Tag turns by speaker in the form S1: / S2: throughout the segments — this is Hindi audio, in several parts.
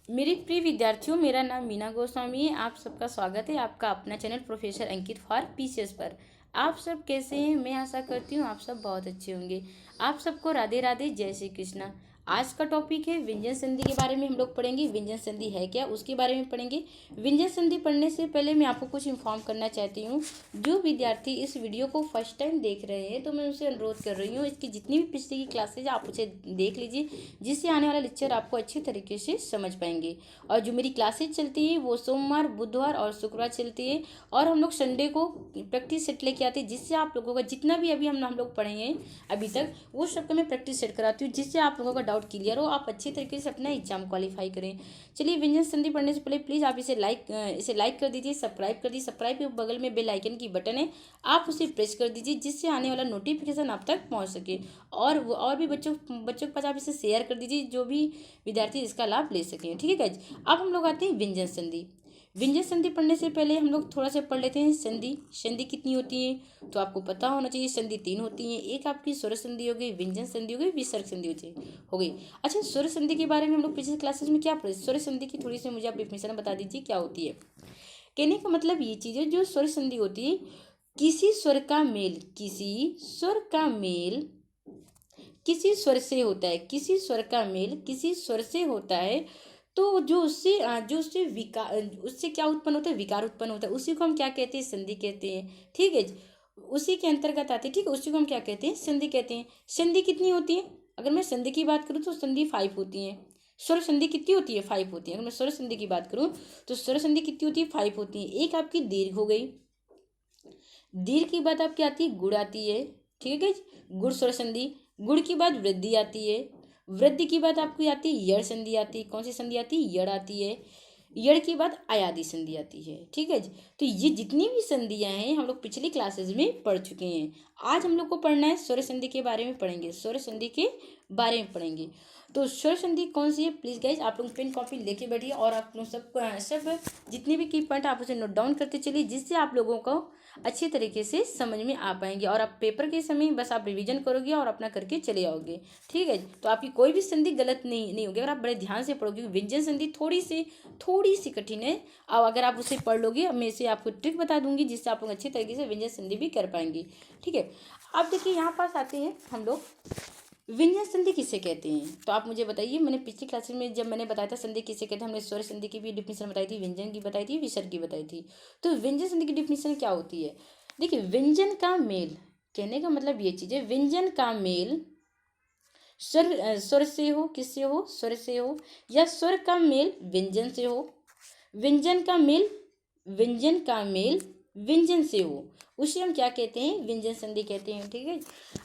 S1: मेरे प्रिय विद्यार्थियों, मेरा नाम मीना गोस्वामी है। आप सबका स्वागत है आपका अपना channel professor Ankit for PCS पर। आप सब कैसे हैं? मैं आशा करती हूँ आप सब बहुत अच्छे होंगे। आप सबको राधे राधे, जय श्री कृष्णा। आज का टॉपिक है व्यंजन संधि के बारे में हम लोग पढ़ेंगे। व्यंजन संधि है क्या, उसके बारे में पढ़ेंगे। व्यंजन संधि पढ़ने से पहले मैं आपको कुछ इन्फॉर्म करना चाहती हूँ। जो विद्यार्थी इस वीडियो को फर्स्ट टाइम देख रहे हैं तो मैं उनसे अनुरोध कर रही हूँ, इसकी जितनी भी पिछली की क्लासेज आप उसे देख लीजिए, जिससे आने वाला लेक्चर आपको अच्छी तरीके से समझ पाएंगे। और जो मेरी क्लासेज चलती है वो सोमवार, बुधवार और शुक्रवार चलती है। और हम लोग संडे को प्रैक्टिस सेट लेके आते हैं, जिससे आप लोगों का जितना भी अभी हम लोग पढ़े हैं अभी तक, वो सबका मैं प्रैक्टिस सेट कराती हूँ, जिससे आप लोगों का डाउट क्लियर हो, आप अच्छी तरीके से अपना एग्जाम क्वालिफाई करें। चलिए, व्यंजन संधि पढ़ने से पहले प्लीज़ आप इसे लाइक कर दीजिए, सब्सक्राइब कर दीजिए। सब्सक्राइब के बगल में बेल आइकन की बटन है, आप उसे प्रेस कर दीजिए, जिससे आने वाला नोटिफिकेशन आप तक पहुँच सके। और भी बच्चों के पास आप इसे शेयर कर दीजिए, जो भी विद्यार्थी इसका लाभ ले सकें। ठीक है गाइज, अब हम लोग आते हैं व्यंजन संधि। व्यंजन संधि पढ़ने से पहले हम लोग थोड़ा सा पढ़ लेते हैं संधि। संधि कितनी होती है तो आपको पता होना चाहिए। संधि 3 होती हैं। एक आपकी स्वर संधि हो गई, व्यंजन संधि हो गई, विसर्ग संधि हो गई। अच्छा, स्वर संधि के बारे में हम लोग पिछले क्लासेस में क्या पढ़े? स्वर संधि की थोड़ी सी मुझे आप डिफिनेशन बता दीजिए, क्या होती है। कहने का मतलब ये चीज़ है, जो स्वर संधि होती है, किसी स्वर का मेल किसी स्वर से होता है, किसी स्वर का मेल किसी स्वर से होता है, तो उससे क्या उत्पन्न होता है? विकार उत्पन्न होता है। उसी को हम क्या कहते हैं? संधि कहते हैं। ठीक है जी? उसी के अंतर्गत आते हैं। ठीक है, उसी को हम क्या कहते हैं? संधि कहते हैं। संधि कितनी होती है? अगर मैं संधि की बात करूँ तो संधि 5 होती है। स्वर संधि कितनी होती है? 5 होती है। अगर मैं स्वर संधि की बात करूँ तो स्वर संधि कितनी होती है? 5 होती है। एक आपकी दीर्घ हो गई, दीर्घ की बात आपकी आती है गुड़ आती है। ठीक है, गुड़ स्वर संधि। गुड़ की बाद वृद्धि आती है। वृद्धि की बात आपको आती है यड़ संधि आती है। कौन सी संधि आती है? यड़ आती है। यड़ की बाद अयादि संधि आती है। ठीक है जी? तो ये जितनी भी संधियां हैं हम लोग पिछली क्लासेस में पढ़ चुके हैं। आज हम लोग को पढ़ना है स्वर संधि के बारे में पढ़ेंगे। स्वर संधि के बारे में पढ़ेंगे। तो स्वर संधि कौन सी है? प्लीज गाइज आप लोग पेन कॉपी लेके बैठिए और आप लोग सब जितने भी की पॉइंट आप उसे नोट डाउन करते चलिए, जिससे आप लोगों को अच्छी तरीके से समझ में आ पाएंगे। और आप पेपर के समय बस आप रिवीजन करोगे और अपना करके चले आओगे। ठीक है, तो आपकी कोई भी संधि गलत नहीं होगी अगर आप बड़े ध्यान से पढ़ोगे। व्यंजन संधि थोड़ी सी कठिन है, और अगर आप उसे पढ़ लोगे, मैं इसे आपको ट्रिक बता दूंगी, जिससे आप लोग अच्छी तरीके से व्यंजन संधि भी कर पाएंगे। ठीक है, अब देखिए यहाँ पास आते हैं हम लोग। व्यंजन संधि किसे कहते हैं तो आप मुझे बताइए। मैंने पिछली क्लास में जब मैंने बताया था संधि किसे कहते हैं, हमने स्वर संधि की भी डिफिनेशन बताई थी, व्यंजन की बताई थी, विसर्ग की बताई थी। तो व्यंजन संधि की डिफिनेशन क्या होती है? देखिए, व्यंजन का मेल, कहने का मतलब ये चीज है, व्यंजन का मेल स्वर से हो, किससे हो? स्वर से हो, या स्वर का मेल व्यंजन से हो। व्यंजन का मेल व्यंजन से हो, उसे हम क्या कहते हैं? व्यंजन संधि कहते हैं। ठीक है,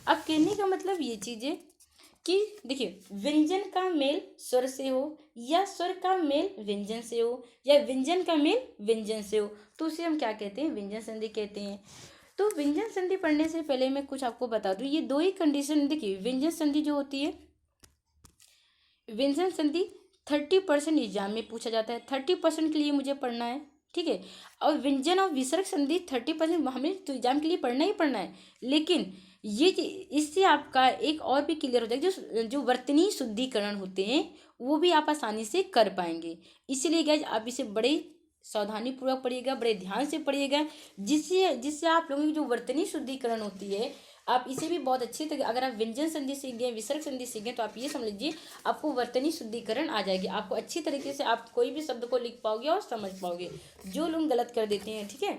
S1: अब कहने का मतलब ये चीज है कि देखिए, व्यंजन का मेल स्वर से हो, या स्वर का मेल व्यंजन से हो, या व्यंजन का मेल व्यंजन से हो, तो उसे हम क्या कहते हैं? व्यंजन संधि कहते हैं। तो व्यंजन संधि पढ़ने से पहले मैं कुछ आपको बता दूं। ये दो ही कंडीशन, देखिए व्यंजन संधि जो होती है, व्यंजन संधि 30% एग्जाम में पूछा जाता है। 30% के लिए मुझे पढ़ना है। ठीक है, और व्यंजन और विसर्ग संधि 30% हमें तो एग्जाम के लिए पढ़ना ही पढ़ना है। लेकिन ये इससे आपका एक और भी क्लियर हो जाएगा, जो वर्तनी शुद्धिकरण होते हैं वो भी आप आसानी से कर पाएंगे। इसीलिए गाइज आप इसे बड़े सावधानी पूर्वक पढ़िएगा, बड़े ध्यान से पढ़िएगा, जिससे जिससे आप लोगों की जो वर्तनी शुद्धिकरण होती है, आप इसे भी बहुत अच्छी तरह, अगर आप व्यंजन संधि सीख गए, विसर्ग संधि सीख गए, तो आप ये समझ लीजिए आपको वर्तनी शुद्धिकरण आ जाएगी। आपको अच्छी तरीके से आप कोई भी शब्द को लिख पाओगे और समझ पाओगे, जो लोग गलत कर देते हैं। ठीक है,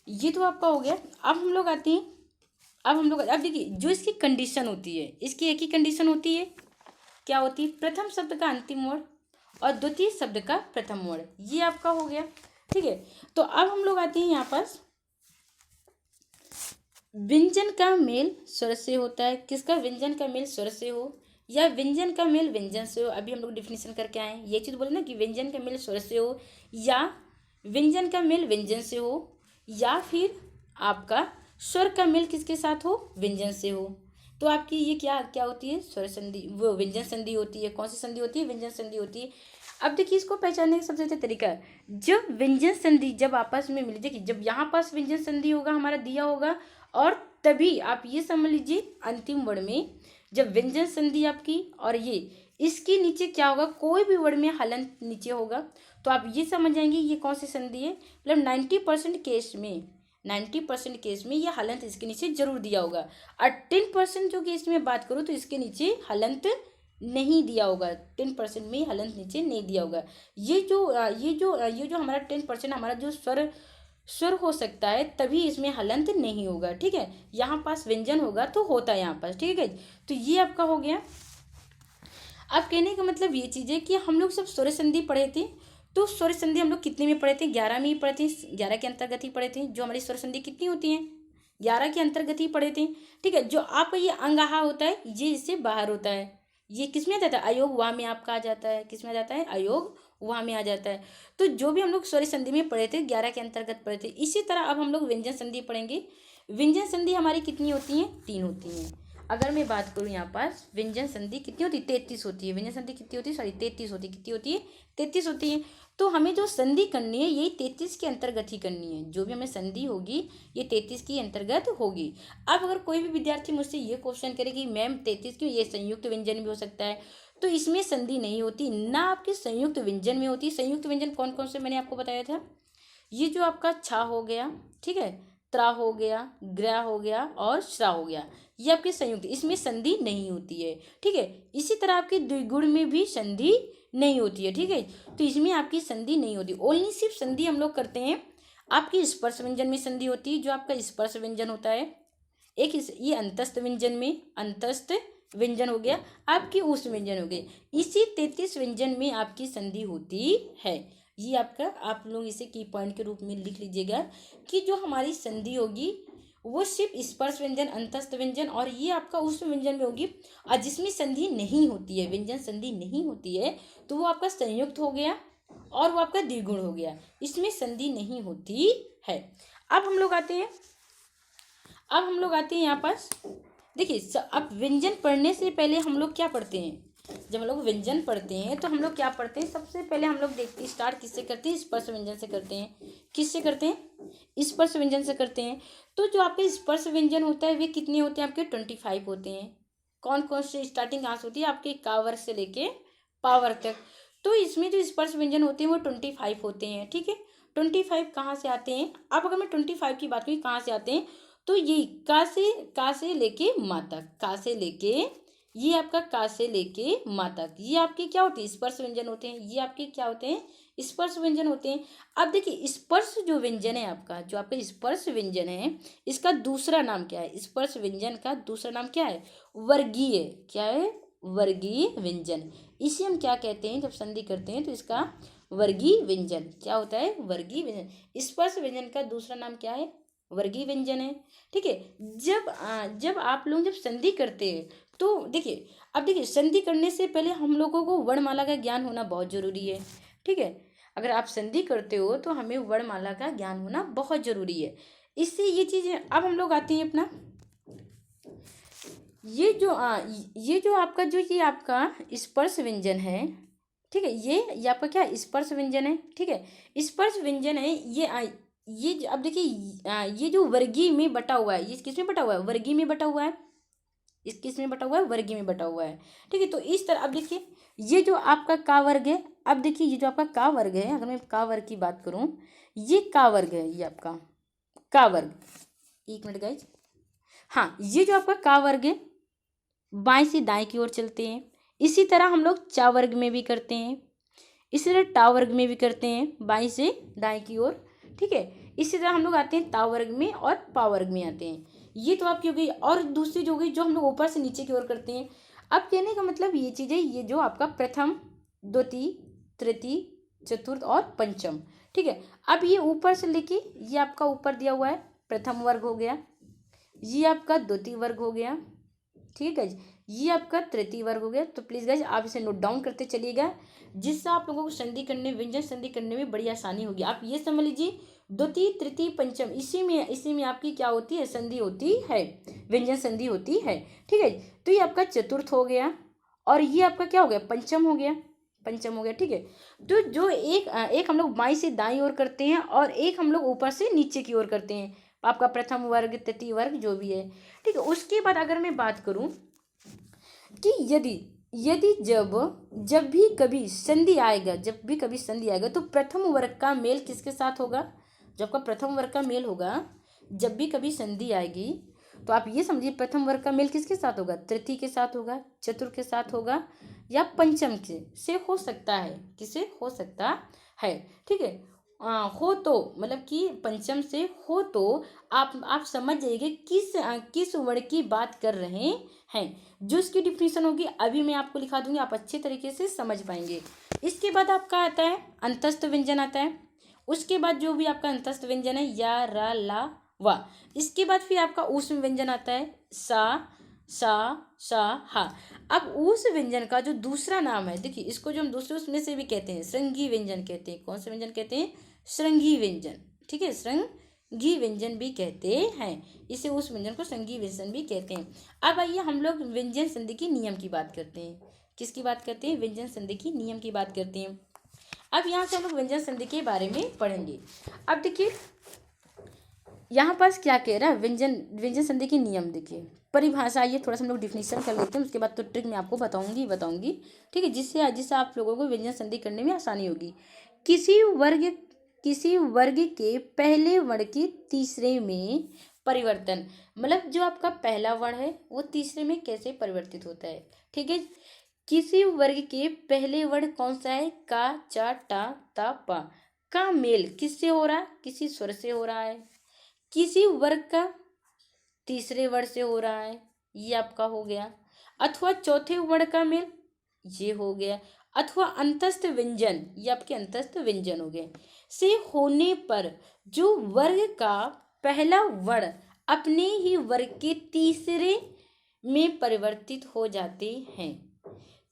S1: ये तो आपका हो गया। अब हम लोग आते हैं, अब देखिए, जो इसकी कंडीशन होती है, इसकी एक ही कंडीशन होती है, क्या होती है? प्रथम शब्द का अंतिम वर्ण और द्वितीय शब्द का प्रथम वर्ण, ये आपका हो गया। ठीक है, तो अब हम लोग आते हैं यहाँ पास, व्यंजन का मेल स्वर से होता है। किसका? व्यंजन का मेल स्वर से हो, या व्यंजन का मेल व्यंजन से हो। अभी हम लोग डिफिनेशन करके आए हैं, ये चीज बोले ना कि व्यंजन का मेल स्वर से हो, या व्यंजन का मेल व्यंजन से हो, या फिर आपका स्वर का मेल किसके साथ हो? व्यंजन से हो। तो आपकी ये क्या क्या होती है? स्वर संधि, वो व्यंजन संधि होती है। कौन सी संधि होती है? व्यंजन संधि होती है। अब देखिए, इसको पहचानने का सबसे अच्छा तरीका है, जब व्यंजन संधि जब आपस में मिले, देखिए जब यहाँ पास व्यंजन संधि होगा हमारा दिया होगा, और तभी आप ये समझ लीजिए अंतिम वर्ण में जब व्यंजन संधि आपकी और ये इसके नीचे क्या होगा, कोई भी वर्ड में हलंत नीचे होगा तो आप ये समझ जाएंगे ये कौन सी संधि है। मतलब 90% केस में ये हलंत इसके नीचे जरूर दिया होगा। और 10% जो केस में बात करूँ तो इसके नीचे हलंत नहीं दिया होगा। 10% में हलंत नीचे नहीं दिया होगा। ये जो हमारा 10% हमारा जो स्वर हो सकता है तभी इसमें हलंत नहीं होगा। ठीक है, यहाँ पास व्यंजन होगा तो होता है यहाँ पास। ठीक है, तो ये आपका हो गया। अब कहने का मतलब ये चीज़ है कि हम लोग सब स्वर संधि पढ़े थे। तो स्वर संधि हम लोग कितने में पढ़े थे, 11 में ही पढ़े थे, 11 के अंतर्गत ही पढ़े थे। जो हमारी स्वर संधि कितनी होती हैं, 11 के अंतर्गत ही पढ़े थे। ठीक है, जो आपका ये अंगाहा होता है ये इससे बाहर होता है। ये किस में आ जाता है, अयोग वहाँ में आपका आ जाता है। किस में आ जाता है, अयोग वहाँ में आ जाता है। तो जो भी हम लोग स्वर संधि में पढ़े थे 11 के अंतर्गत पढ़े थे। इसी तरह अब हम लोग व्यंजन संधि पढ़ेंगे। व्यंजन संधि हमारी कितनी होती हैं, 3 होती हैं। अगर मैं बात करूँ यहाँ पास व्यंजन संधि कितनी होती है, 33 होती है। व्यंजन संधि कितनी होती है, सॉरी 33 होती है। कितनी होती है, 33 होती है। तो हमें जो संधि करनी है यही 33 के अंतर्गत ही करनी है। जो भी हमें संधि होगी ये 33 के अंतर्गत होगी। अब अगर कोई भी विद्यार्थी मुझसे ये क्वेश्चन करे कि मैम 33 क्यों, ये संयुक्त व्यंजन भी हो सकता है, तो इसमें संधि नहीं होती ना, आपके संयुक्त व्यंजन में होती है। संयुक्त व्यंजन कौन कौन से मैंने आपको बताया था, ये जो आपका छा हो गया, ठीक है, त्रा हो गया, ग्रा हो गया और श्रा हो गया, ये आपके संयुक्त, इसमें संधि नहीं होती है। ठीक है, इसी तरह आपके द्विगुण में भी संधि नहीं होती है। ठीक है, तो इसमें आपकी संधि नहीं होती। ओनली सिर्फ संधि हम लोग करते हैं आपकी स्पर्श व्यंजन में संधि होती है। जो आपका स्पर्श व्यंजन होता है एक ये अंतस्थ व्यंजन में, अंतस्थ व्यंजन हो गया, आपकी ऊष्म व्यंजन हो गए। इसी 33 व्यंजन में आपकी संधि होती है। ये आपका, आप लोग इसे की पॉइंट के रूप में लिख लीजिएगा कि जो हमारी संधि होगी वो सिर्फ स्पर्श व्यंजन, अंतस्थ व्यंजन और ये आपका ऊष्म व्यंजन में होगी। और जिसमें संधि नहीं होती है, व्यंजन संधि नहीं होती है, तो वो आपका संयुक्त हो गया और वो आपका द्विगुण हो गया। इसमें संधि नहीं होती है। अब हम लोग आते हैं यहाँ पास। देखिए, अब व्यंजन पढ़ने से पहले हम लोग क्या पढ़ते हैं, जब हम लोग व्यंजन पढ़ते हैं तो हम लोग क्या पढ़ते हैं, सबसे पहले हम लोग देखते स्टार्ट किससे करते हैं, स्पर्श व्यंजन से करते हैं। किससे करते हैं, स्पर्श व्यंजन से करते हैं। तो जो आपके स्पर्श व्यंजन होता है वे कितने होते हैं, आपके 25 होते हैं। कौन कौन से, स्टार्टिंग कहाँ से होती है, आपके का वर्ग से लेके पा वर्ग तक। तो इसमें जो स्पर्श व्यंजन होते हैं वो 25 होते हैं। ठीक है, 25 कहाँ से आते हैं, अब अगर मैं 25 की बात करूँ कहाँ से आते हैं, तो ये का से लेके मा तक, का से लेके, ये आपका का से लेके मा तक, ये आपके क्या होते हैं, स्पर्श व्यंजन होते हैं। ये आपके क्या होते हैं, स्पर्श व्यंजन होते हैं। अब देखिए, स्पर्श जो व्यंजन है आपका, जो आपका स्पर्श व्यंजन है, इसका दूसरा नाम क्या है, स्पर्श व्यंजन का दूसरा नाम क्या है, वर्गीय, क्या है, वर्गीय व्यंजन। इसे हम क्या कहते हैं, जब संधि करते हैं तो इसका वर्गीय व्यंजन क्या होता है, वर्गीय व्यंजन। स्पर्श व्यंजन का दूसरा नाम क्या है, वर्गीय व्यंजन है। ठीक है, जब आप लोग जब संधि करते हैं तो देखिए, अब देखिए संधि करने से पहले हम लोगों को वर्णमाला का ज्ञान होना बहुत जरूरी है। ठीक है, अगर आप संधि करते हो तो हमें वर्णमाला का ज्ञान होना बहुत जरूरी है। इससे ये चीजें, अब हम लोग आते हैं अपना, ये जो आपका जो ये आपका स्पर्श व्यंजन है, ठीक है, ये आपका क्या स्पर्श व्यंजन है। ठीक है, स्पर्श व्यंजन है ये अब देखिए, ये जो वर्गीय में बटा हुआ है, ये किस में बटा हुआ है, वर्गीय में बटा हुआ है। इस किस में बटा हुआ है, वर्गीय में बटा हुआ है। ठीक है, तो इस तरह अब देखिए, ये जो आपका का वर्ग है, अब देखिए ये जो आपका का वर्ग है, अगर मैं का वर्ग की बात करूं, ये का वर्ग है, ये आपका का वर्ग, एक मिनट गाइज, हाँ, ये जो आपका का वर्ग है बाएं से दाएं की ओर चलते हैं। इसी तरह हम लोग चा वर्ग में भी करते हैं, इसी तरह टा वर्ग में भी करते हैं, बाएं से दाएं की ओर। ठीक है, इसी तरह हम लोग आते हैं ता वर्ग में और पा वर्ग में आते हैं। ये तो आपकी हो गई। और दूसरी जो हो गई, जो हम लोग ऊपर से नीचे की ओर करते हैं। अब कहने का मतलब ये चीज़ है, ये जो आपका प्रथम, द्वितीय, तृतीय, चतुर्थ और पंचम। ठीक है, अब ये ऊपर से लेके, ये आपका ऊपर दिया हुआ है प्रथम वर्ग हो गया, ये आपका द्वितीय वर्ग हो गया, ठीक है, ये आपका तृतीय वर्ग हो गया। तो प्लीज़ गाइज आप इसे नोट डाउन करते चलिएगा, जिससे आप लोगों को संधि करने, व्यंजन संधि करने में बड़ी आसानी होगी। आप ये समझ लीजिए, द्वितीय, तृतीय, पंचम, इसी में आपकी क्या होती है, संधि होती है, व्यंजन संधि होती है। ठीक है, तो ये आपका चतुर्थ हो गया और ये आपका क्या हो गया, पंचम हो गया, पंचम हो गया। ठीक है, तो जो एक हम लोग बाईं से दाईं ओर करते हैं और एक हम लोग ऊपर से नीचे की ओर करते हैं, आपका प्रथम वर्ग, तृतीय वर्ग जो भी है। ठीक है, उसके बाद अगर मैं बात करूं कि यदि यदि जब भी कभी संधि आएगा, जब भी कभी संधि आएगा तो प्रथम वर्ग का मेल किसके साथ होगा? जब का प्रथम वर्ग का मेल होगा, जब भी कभी संधि आएगी तो आप ये समझिए प्रथम वर्ग का मेल किसके साथ होगा? तृतीय के साथ होगा, चतुर्थ के साथ होगा, या पंचम के से हो सकता है, किसे हो सकता है, ठीक है। हो तो मतलब कि पंचम से हो तो आप समझ जाइए किस वर्ण की बात कर रहे हैं। जो इसकी डिफिनीशन होगी अभी मैं आपको लिखा दूंगी, आप अच्छे तरीके से समझ पाएंगे। इसके बाद आपका आता है अंतस्थ व्यंजन आता है। उसके बाद जो भी आपका अंतस्थ व्यंजन है या, रा, ला, वा। इसके बाद फिर आपका ऊष्म व्यंजन आता है सा, सा, हा। अब उस व्यंजन का जो दूसरा नाम है, देखिए इसको जो हम दूसरे उसमें से भी कहते हैं श्रृंगी व्यंजन कहते हैं। कौन से व्यंजन कहते हैं? श्रृंगी व्यंजन, ठीक है, श्रृंगी व्यंजन भी कहते हैं। इसे उस व्यंजन को श्रृंगी व्यंजन भी कहते हैं। अब आइए हम लोग व्यंजन संधि की नियम की बात करते हैं। किसकी बात करते हैं? व्यंजन संधि की नियम की बात करते हैं। अब यहाँ से हम लोग व्यंजन संधि के बारे में पढ़ेंगे। अब देखिए यहाँ पास क्या कह रहा है, व्यंजन संधि की नियम। देखिए परिभाषा, ये थोड़ा सा हम लोग डिफिनीशन कर लेते हैं, उसके बाद तो ट्रिक मैं आपको बताऊंगी, ठीक है, जिससे आप लोगों को व्यंजन संधि करने में आसानी होगी। किसी वर्ग के पहले वर्ण के तीसरे में परिवर्तन, मतलब जो आपका पहला वर्ण है वो तीसरे में कैसे परिवर्तित होता है, ठीक है। किसी वर्ग के पहले वर्ण कौन सा है? का, चा, टा, ता, पा का मेल किससे हो रहा है? किसी स्वर से हो रहा है। किसी वर्ग का तीसरे वर्ण से हो रहा है, ये आपका हो गया। अथवा चौथे वर्ण का मेल, ये हो गया। अथवा अंतस्थ व्यंजन, ये आपके अंतस्थ व्यंजन हो गए, से होने पर जो वर्ग का पहला वर्ण अपने ही वर्ग के तीसरे में परिवर्तित हो जाते हैं।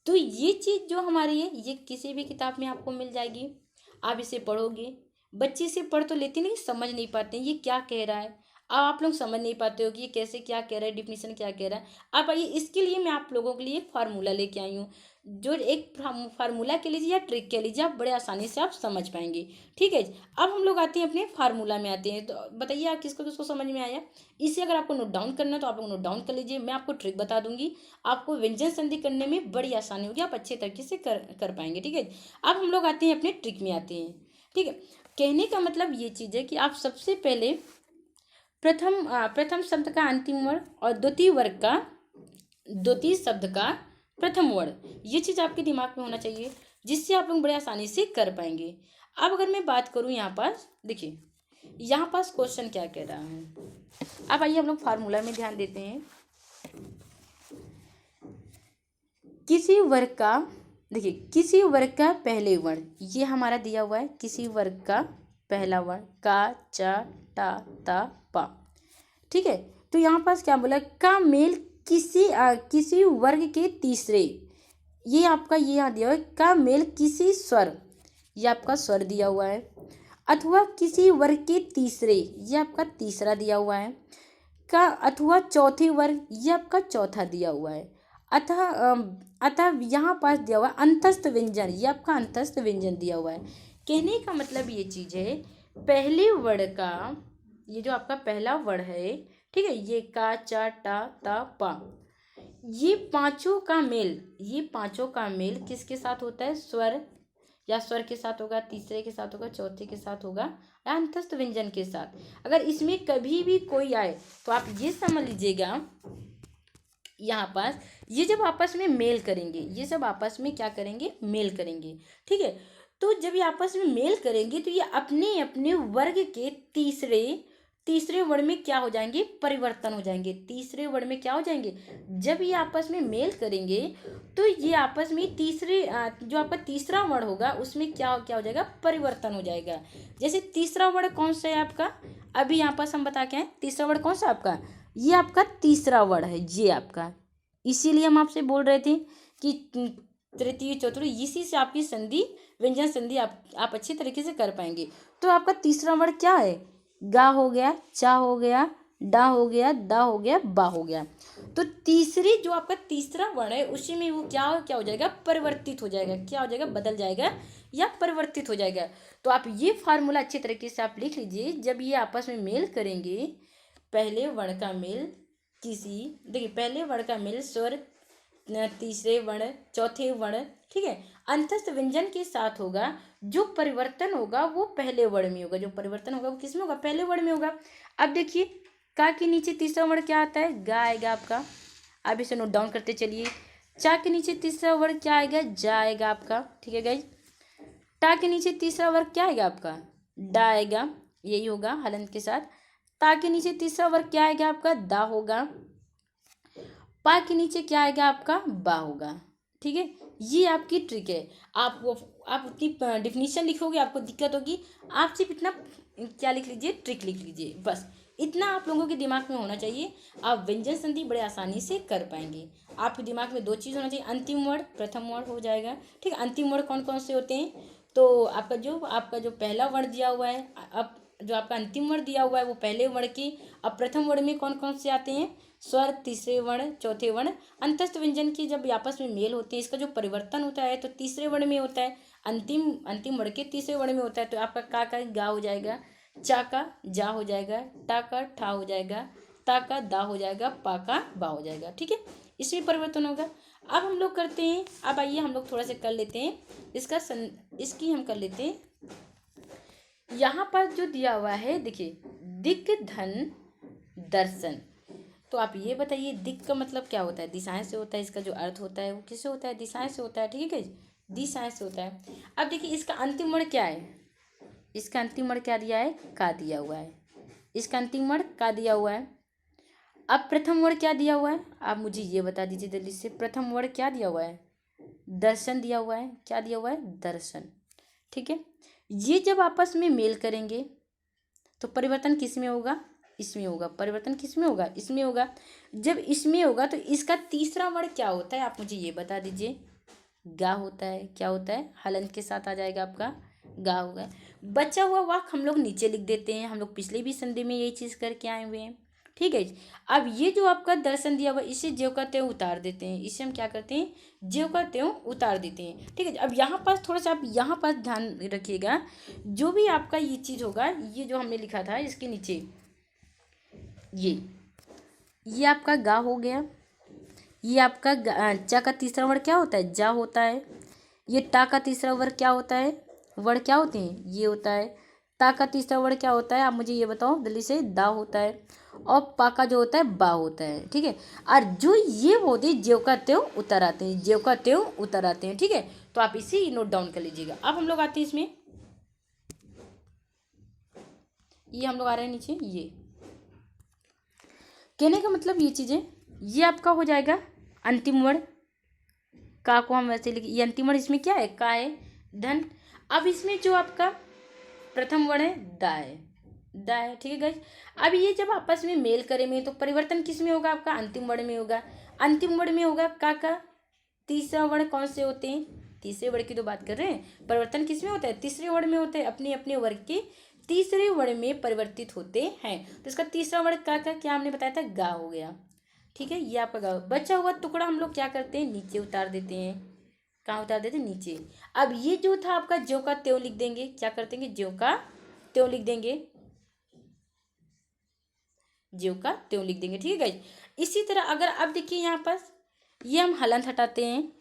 S1: तो ये चीज जो हमारी है ये किसी भी किताब में आपको मिल जाएगी। आप इसे पढ़ोगे, बच्चे से पढ़ तो लेते नहीं, समझ नहीं पाते हैं ये क्या कह रहा है। अब आप लोग समझ नहीं पाते हो कि ये कैसे क्या कह रहा है, डिफिनीशन क्या कह रहा है। अब आइए इसके लिए मैं आप लोगों के लिए एक फार्मूला लेके आई हूँ, जो एक फार्मूला के लीजिए या ट्रिक के लीजिए, आप बड़े आसानी से आप समझ पाएंगे, ठीक है। अब हम लोग आते हैं अपने फार्मूला में आते हैं। तो बताइए आप किसको किसको समझ में आया? इसे अगर आपको नोट डाउन करना है तो आप लोग नोट डाउन कर लीजिए, मैं आपको ट्रिक बता दूंगी, आपको व्यंजन संधि करने में बड़ी आसानी होगी, आप अच्छे तरीके से कर पाएंगे, ठीक है। अब हम लोग आते हैं अपने ट्रिक में आते हैं, ठीक है। कहने का मतलब ये चीज़ है कि आप सबसे पहले प्रथम शब्द का अंतिम वर्ण और द्वितीय शब्द का प्रथम वर्ण, ये चीज़ आपके दिमाग में होना चाहिए, जिससे आप लोग बड़े आसानी से कर पाएंगे। अब अगर मैं बात करूँ यहाँ पास, देखिए यहाँ पास क्वेश्चन क्या कह रहा है। अब आइए हम लोग फार्मूला में ध्यान देते हैं। किसी वर्ग का, देखिए किसी वर्ग का पहले वर्ण, ये हमारा दिया हुआ है, किसी वर्ग का पहला वर्ण का, चा, टा, ता, पा, ठीक है। तो यहाँ पास क्या बोला? का मेल किसी वर्ग के तीसरे, ये आपका ये यहाँ दिया हुआ है, का मेल किसी स्वर, ये आपका स्वर दिया हुआ है। अथवा किसी वर्ग के तीसरे, ये आपका तीसरा दिया हुआ है। का अथवा चौथे वर्ग, ये आपका चौथा दिया हुआ है। अतः यहाँ पास दिया हुआ है अंतस्थ व्यंजन, ये आपका अंतस्थ व्यंजन दिया हुआ है। कहने का मतलब ये चीज है, पहले वर्ण का, ये जो आपका पहला वर्ण है, ठीक है, ये का, चा, टा, ता, पा, ये पांचों का मेल किसके साथ होता है? स्वर, या स्वर के साथ होगा, तीसरे के साथ होगा, चौथे के साथ होगा, या अंतस्थ व्यंजन के साथ। अगर इसमें कभी भी कोई आए तो आप ये समझ लीजिएगा, यहाँ पास ये जब आपस में मेल करेंगे, ये सब आपस में क्या करेंगे? मेल करेंगे, ठीक है। तो जब ये आपस में मेल करेंगे तो ये अपने अपने वर्ग के तीसरे वर्ण में क्या हो जाएंगे? परिवर्तन हो जाएंगे। तीसरे वर्ण में क्या हो जाएंगे? जब ये आपस में मेल करेंगे तो ये आपस में जो आपका तीसरा वर्ण होगा उसमें क्या हो जाएगा? परिवर्तन हो जाएगा। जैसे तीसरा वर्ण कौन सा है आपका? अभी यहाँ पास हम बता के आए, तीसरा वर्ण कौन सा आपका? ये आपका तीसरा वर्ण है, ये आपका, इसीलिए हम आपसे बोल रहे थे कि तृतीय चतुर्थ, इसी से आपकी संधि, व्यंजन संधि आप अच्छी तरीके से कर पाएंगे। तो आपका तीसरा वर्ण क्या है? गा हो गया, चा हो गया, डा हो गया, दा हो गया, बा हो गया। तो तीसरी जो आपका तीसरा वर्ण है उसी में वो क्या हो जाएगा? परिवर्तित हो जाएगा। क्या हो जाएगा? बदल जाएगा या परिवर्तित हो जाएगा। तो आप ये फार्मूला अच्छे तरीके से आप लिख लीजिए। जब ये आपस में मेल करेंगे, पहले वर्ण का मेल देखिए पहले वर्ण का मेल स्वर तीसरे वर्ण, चौथे वर्ण, ठीक है। अंतस्थ व्यंजन के साथ होगा, जो परिवर्तन होगा वो पहले वर्ण में होगा, जो परिवर्तन होगा वो किस में होगा, पहले वर्ण में होगा। अब देखिए का के नीचे तीसरा वर्ण क्या आता है, गा आएगा आपका। आप इसे नोट डाउन करते चलिए। चा के नीचे तीसरा वर्ण क्या आएगा, जा आएगा आपका, ठीक है गाइज। टा के नीचे तीसरा वर्ग क्या आएगा आपका, डा आएगा, यही होगा हलंत के साथ। ता के नीचे तीसरा वर्ग क्या आएगा आपका, दा होगा। पा के नीचे क्या आएगा आपका, बा होगा, ठीक है। ये आपकी ट्रिक है। आप उतनी डिफिनीशन लिखोगे आपको दिक्कत होगी, आप सिर्फ इतना क्या लिख लीजिए, ट्रिक लिख लीजिए, बस इतना आप लोगों के दिमाग में होना चाहिए। आप व्यंजन संधि बड़े आसानी से कर पाएंगे। आपके दिमाग में दो चीज़ होना चाहिए, अंतिम वर्ण, प्रथम वर्ण हो जाएगा, ठीक है। अंतिम वर्ण कौन कौन से होते हैं, तो आपका जो पहला वर्ण दिया हुआ है, अब जो आपका अंतिम वर्ण दिया हुआ है वो पहले वर्ण की। अब प्रथम वर्ण में कौन कौन से आते हैं, स्वर, तीसरे वर्ण, चौथे वर्ण। अंतस्थ व्यंजन की जब आपस में मेल होते हैं, इसका जो परिवर्तन होता है तो तीसरे वर्ण में होता है, अंतिम वर्ण के तीसरे वर्ण में होता है। तो आपका का गा हो जाएगा, चा का जा हो जाएगा, टा का ठा हो जाएगा, ता का दा हो जाएगा, पा का बा हो जाएगा, ठीक है। इसमें परिवर्तन होगा। अब हम लोग करते हैं, अब आइए हम लोग थोड़ा सा कर लेते हैं इसकी हम कर लेते हैं। यहाँ पर जो दिया हुआ है देखिए, दिक् धन दर्शन। तो आप ये बताइए दिक् का मतलब क्या होता है, दिशाएं से होता है। इसका जो अर्थ होता है वो किससे होता है, दिशाएं से होता है, ठीक है, दिशाएं से होता है। अब देखिए इसका अंतिम वर्ण क्या है, इसका अंतिम वर्ण क्या दिया है, का दिया हुआ है। इसका अंतिम वर्ण का दिया हुआ है। अब प्रथम वर्ण क्या दिया हुआ है, आप मुझे ये बता दीजिए जल्दी से, प्रथम वर्ण क्या दिया हुआ है, दर्शन दिया हुआ है। क्या दिया हुआ है, दर्शन, ठीक है। ये जब आपस में मेल करेंगे तो परिवर्तन किस में होगा, इसमें होगा। परिवर्तन किस में होगा, इसमें होगा। जब इसमें होगा तो इसका तीसरा वर्ण क्या होता है, आप मुझे ये बता दीजिए। गा होता है। क्या होता है, हलंत के साथ आ जाएगा आपका, गा होगा। बचा हुआ वाक्य हम लोग नीचे लिख देते हैं। हम लोग पिछले भी संधि में यही चीज़ करके आए हुए हैं, ठीक है। अब ये जो आपका दर्शन दिया हुआ, इसे ज्यों का त्यों उतार देते हैं। इसे हम क्या करते हैं, ज्यों का त्यों उतार देते हैं, ठीक है। अब यहाँ पास थोड़ा सा आप यहाँ पास ध्यान रखिएगा, जो भी आपका ये चीज़ होगा, ये जो हमने लिखा था इसके नीचे, ये आपका गा हो गया। ये आपका चा का तीसरा वर्ण क्या होता है, जा होता है। ये टा का तीसरा वर्ण क्या होता है, वर्ण क्या होते हैं, ये होता है। ता का तीसरा वर्ण क्या होता है, आप मुझे ये बताओ जल्दी से, दा होता है। और पा का जो होता है, बा होता है, ठीक है। और जो ये होते हैं ज्यों का त्यों उतर आते हैं, ज्यों का त्यों उतर आते हैं, ठीक है। तो आप इसे नोट डाउन कर लीजिएगा। अब हम लोग आते हैं इसमें, ये हम लोग आ रहे हैं नीचे। ये कहने का मतलब ये चीज़ें, ये आपका हो जाएगा अंतिम वर्ण। का को हम वैसे लिखे, ये अंतिम वर्ण इसमें क्या है, का है, धन। अब इसमें जो आपका प्रथम वर्ण है, दा है, दा है, ठीक है गाइस। अब ये जब आपस में मेल करेंगे तो परिवर्तन किस में होगा, आपका अंतिम वर्ण में होगा। अंतिम वर्ण में होगा का तीसरा वर्ण कौन से होते हैं, तीसरे वर्ण की तो बात कर रहे हैं। परिवर्तन किस में होता है, तीसरे वर्ण में होता है। अपने अपने वर्ग के तीसरे वर्ण में परिवर्तित होते हैं। तो इसका तीसरा वर्ण का क्या हमने बताया था, गा हो गया, ठीक है। ये आपका गा। बचा हुआ टुकड़ा हम लोग क्या करते हैं, नीचे उतार देते हैं। कहाँ उतार देते हैं, नीचे। अब ये जो था आपका ज्यों का त्यों लिख देंगे। क्या कर देंगे, ज्यों का त्यों लिख देंगे, ज्यों का त्यों लिख देंगे, ठीक है गाइस। इसी तरह अगर अब देखिए यहाँ पास ये हम हलंत हटाते हैं,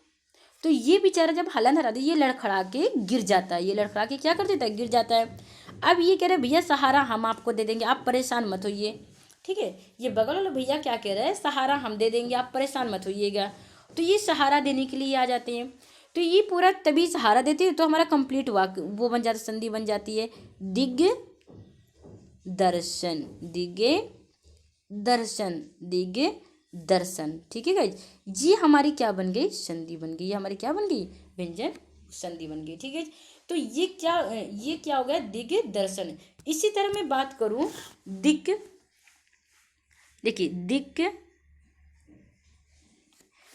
S1: तो ये बेचारा जब हलंत हटाते ये लड़खड़ा के गिर जाता है। ये लड़खड़ा के क्या कर देता है, गिर जाता है। अब ये कह रहे भैया सहारा हम आपको दे देंगे, आप परेशान मत होइए, ठीक है। ये बगल वाले भैया क्या कह रहे हैं, सहारा हम दे देंगे, आप परेशान मत होइएगा। तो ये सहारा देने के लिए आ जाते हैं। तो ये पूरा तभी सहारा देते हैं तो हमारा कंप्लीट वाक्य वो बन जाता, संधि बन जाती है, दिग् दर्शन, दिग् दर्शन, दिग् दर्शन, ठीक है गाइज। ये हमारी क्या बन गई, संधि बन गई। ये हमारी क्या बन गई, व्यंजन संधि बन गई, ठीक है। तो ये क्या हो गया, दिग् दर्शन। इसी तरह मैं बात करूं दिक्, देखिए दिक्,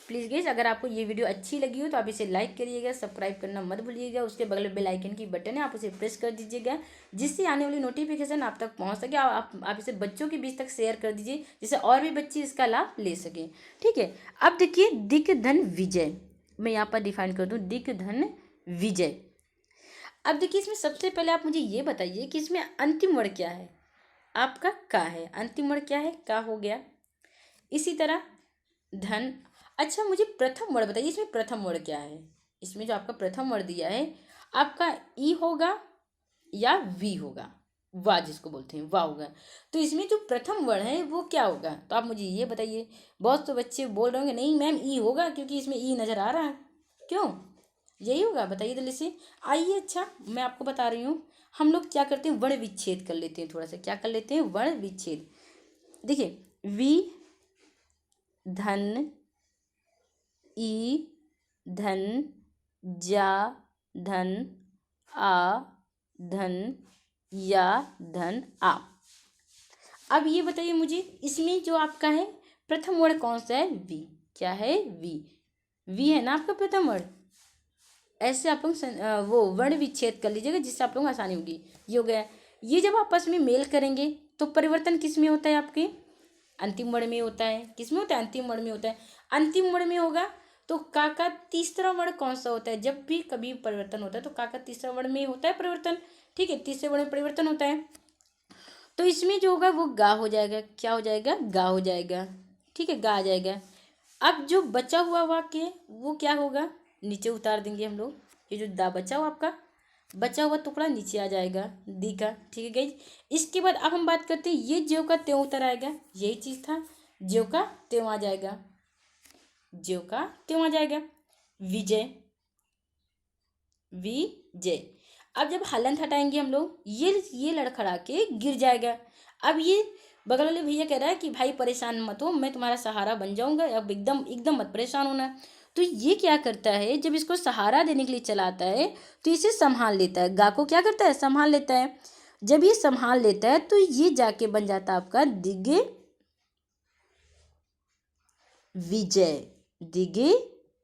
S1: प्लीज़ गाइस अगर आपको ये वीडियो अच्छी लगी हो तो आप इसे लाइक करिएगा, सब्सक्राइब करना मत भूलिएगा। उसके बगल में बेल आइकन की बटन है, आप उसे प्रेस कर दीजिएगा, जिससे आने वाली नोटिफिकेशन आप तक पहुंच सके। आप इसे बच्चों के बीच तक शेयर कर दीजिए, जिससे और भी बच्चे इसका लाभ ले सकें, ठीक है। अब देखिए दिक् धन विजय, मैं यहाँ पर डिफाइन कर दूँ, दिक् धन विजय। अब देखिए इसमें सबसे पहले आप मुझे ये बताइए कि इसमें अंतिम वर्ण क्या है, आपका का है। अंतिम वर्ण क्या है, का हो गया। इसी तरह धन, अच्छा मुझे प्रथम वर्ड बताइए, इसमें प्रथम वर्ड क्या है? इसमें जो आपका प्रथम वर्ड दिया है आपका ई होगा या वी होगा? वाह जिसको बोलते हैं वाह होगा। तो इसमें जो प्रथम वर्ड है वो क्या होगा? तो आप मुझे ये बताइए। बहुत तो बच्चे बोल रहे होंगे नहीं मैम ई होगा क्योंकि इसमें ई नज़र आ रहा है। क्यों? यही होगा, बताइए जल्दी से। आइए, अच्छा मैं आपको बता रही हूँ। हम लोग क्या करते हैं, वर्ण विच्छेद कर लेते हैं। थोड़ा सा क्या कर लेते हैं, वर्ण विच्छेद। देखिए वी धन ई धन जा धन आ धन या धन आ। अब ये बताइए मुझे, इसमें जो आपका है प्रथम वर्ड कौन सा है? वी। क्या है? वी। वी है ना आपका प्रथम वर्ड। ऐसे आप लोग वो वर्ण विच्छेद कर लीजिएगा जिससे आप लोगों को आसानी होगी। ये हो गया। ये जब आपस में मेल करेंगे तो परिवर्तन किस में होता है? आपके अंतिम वर्ण में होता है। किस में होता है? अंतिम वर्ण में होता है। अंतिम वर्ण में होगा तो का तीसरा वर्ण कौन सा होता है? जब भी कभी परिवर्तन होता है तो का तीसरा वर्ण में होता है परिवर्तन। ठीक है, तीसरे वर्ण में परिवर्तन होता है। तो इसमें जो होगा वो गा हो जाएगा। क्या हो जाएगा? गा हो जाएगा। ठीक है, गा आ जाएगा। अब जो बचा हुआ वाक्य है वो क्या होगा? नीचे उतार देंगे हम लोग। ये जो दा बचा हुआ आपका बचा हुआ टुकड़ा नीचे आ जाएगा दी का। ठीक है गाइज। इसके बाद अब हम बात करते हैं, ये ज्यों का त्यों उतर आएगा। यही चीज था, ज्यों का त्यों आ जाएगा। ज्यों का त्यों आ जाएगा। विजय विजय। अब जब हलंत हटाएंगे हम लोग, ये लड़खड़ा के गिर जाएगा। अब ये बगल वाले भैया कह रहा है कि भाई परेशान मत हो, मैं तुम्हारा सहारा बन जाऊंगा, अब एकदम एकदम मत परेशान होना। तो ये क्या करता है, जब इसको सहारा देने के लिए चलाता है तो इसे संभाल लेता है। गा को क्या करता है? संभाल लेता है। जब ये संभाल लेता है तो ये जाके बन जाता है आपका दिग्गे विजय। दिग्गे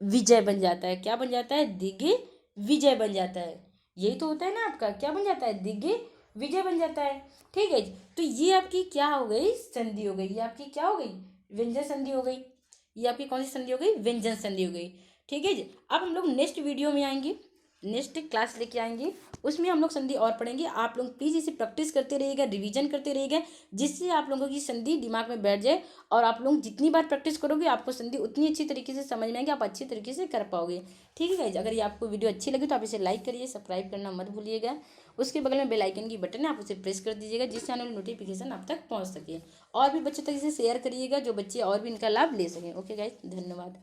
S1: विजय बन जाता है। क्या बन जाता है? दिग्गे विजय बन जाता है। यही तो होता है ना आपका, क्या बन जाता है? दिग्गे विजय बन जाता है। ठीक है, तो ये आपकी क्या हो गई? संधि हो गई। ये आपकी क्या हो गई? व्यंजन संधि हो गई। ये आपकी कौन सी संधि हो गई? व्यंजन संधि हो गई। ठीक है जी। अब हम लोग नेक्स्ट वीडियो में आएंगे, नेक्स्ट क्लास लेके आएंगे, उसमें हम लोग संधि और पढ़ेंगे। आप लोग प्लीज़ इसे प्रैक्टिस करते रहिएगा, रिवीजन करते रहिएगा, जिससे आप लोगों की संधि दिमाग में बैठ जाए। और आप लोग जितनी बार प्रैक्टिस करोगे आपको संधि उतनी अच्छी तरीके से समझ में आएगी, आप अच्छी तरीके से कर पाओगे। ठीक है गाइज। अगर ये आपको वीडियो अच्छी लगी तो आप इसे लाइक करिए, सब्सक्राइब करना मत भूलिएगा। उसके बगल में बेल आइकन की बटन है, आप उसे प्रेस कर दीजिएगा जिससे आने वाली नोटिफिकेशन आप तक पहुँच सके। और भी बच्चों तक इसे शेयर करिएगा जो बच्चे और भी इनका लाभ ले सकें। ओके गाइज, धन्यवाद।